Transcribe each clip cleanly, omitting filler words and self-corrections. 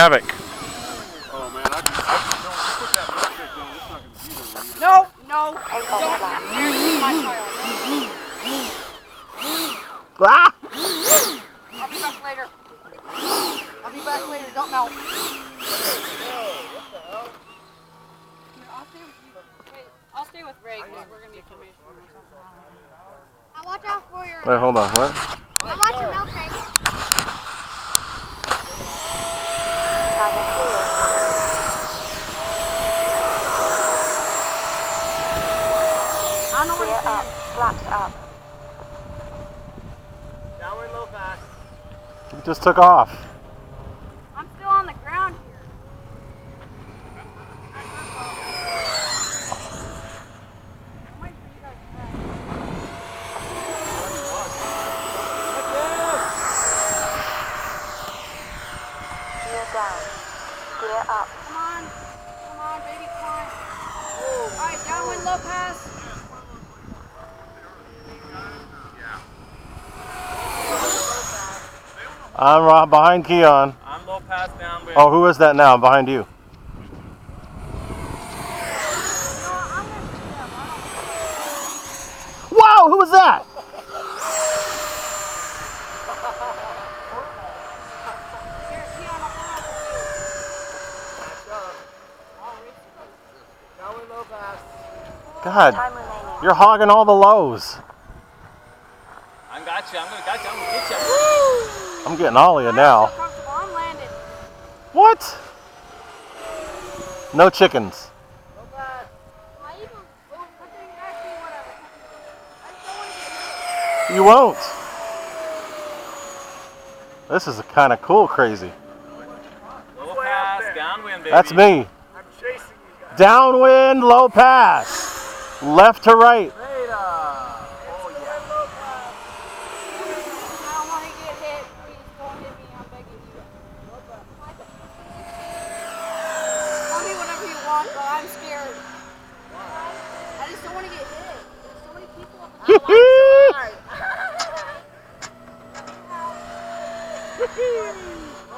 Havoc. Oh man, I just don't put that milkshake down. It's not going to be there. No, no, don't dare my child. Ah! I'll be back later. I'll be back later, don't melt. I'll stay with Ray because we're going to be information or something. I'll watch out for your... Wait, hold on, what? I'll watch your milkshake. I don't know where to stand. Flaps up. Downwind low pass. He just took off. I'm still on the ground here. I'm waiting for you guys to pass. Gear down. Gear up. Come on, baby, climb. Alright, downwind low pass. I'm behind Keon. I'm low pass downwind. Oh, who is that now? Behind you. Whoa, who was that? Downwind low pass. God, Time remaining. you're hogging all the lows. I got you. I'm going to get you. I'm getting all of you now. I'm landed. What? No chickens. You won't. This is a kind of cool crazy. Low pass, downwind, baby. That's me. I'm chasing you guys. Downwind, low pass. Left to right. Oh, yeah. I don't want to get hit. Please don't hit me. I'm begging you. Tell me whatever you want, but I'm scared. I just don't want to get hit. There's so many people up there.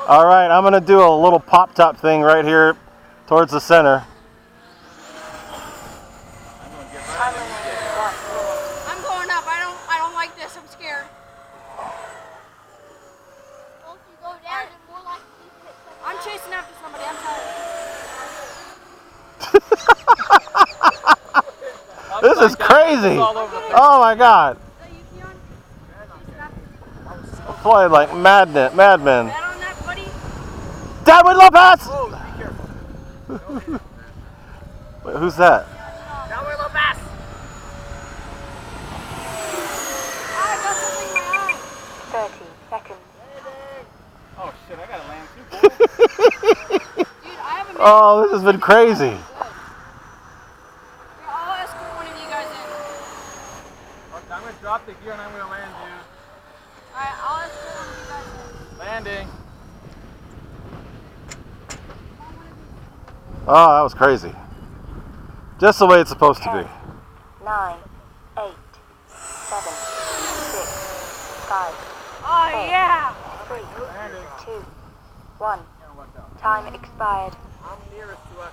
All right, I'm gonna do a little pop top thing right here towards the center. I'm going up. I don't like this. I'm scared. Well, if you go down, it's more likely to hit something. I'm chasing after somebody. I'm telling you. This is crazy. Oh my God. Is that you, Keon? Chasing after you. Playing like madmen. Bet on that, buddy. Downwind, low pass. Oh, be careful. Wait, who's that? Downwind low pass. I got something in my eye. 30 seconds. Oh, shit. I got to land too, boy. Dude, I haven't made Oh, this has been crazy. Here, I'll escort one of you guys in. I'm going to drop the gear and I'm going to land you. Alright, I'll escort one of you guys in. Landing. Oh, that was crazy. Just the way it's supposed to be. 9, 8, 7, 6, 5, Oh, yeah. 3, 2, 1. Time expired. I'm nearest to us,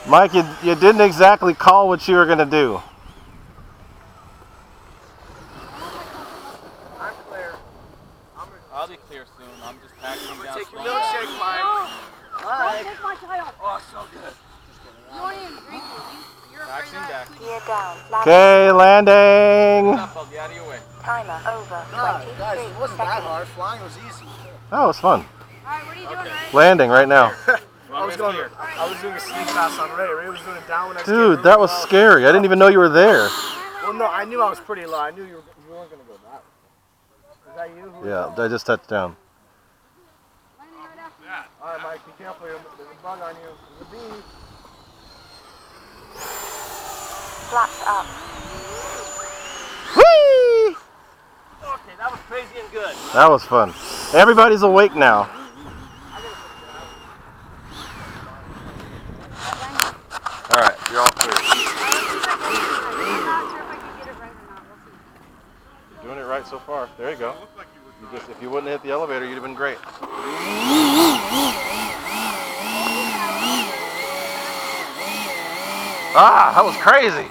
dude. Mike, you didn't exactly call what you were gonna do. I'm clear. I'll be clear soon. I'm just packing down. Take your No, milkshake, Mike. don't take my child. Oh, so good. You don't even drink it. You're afraid Vaccine back. Gear down. Okay, landing. I'll get out of your way. Timer over. Guys, 23 it wasn't that seconds. hard. Flying was easy. That was fun. Alright, what are you doing, Ray? Landing right now. I was doing a sneak pass on Ray. Ray was doing a downwind. Dude, that was scary. I didn't even know you were there. Well, no, I knew I was pretty low. I knew you weren't going to go that way. Is that you? Who was Yeah, I just touched down. Landing right after you. All right, Mike, be careful. There's a bug on you. There's a bee. Flaps up. Whee! Okay, that was crazy and good. That was fun. Everybody's awake now. All right, you're all clear. I'm not sure if I can get it right or not. We'll see. You're doing it right so far. There you go. If you wouldn't have hit the elevator, you'd have been great. Ah, that was crazy.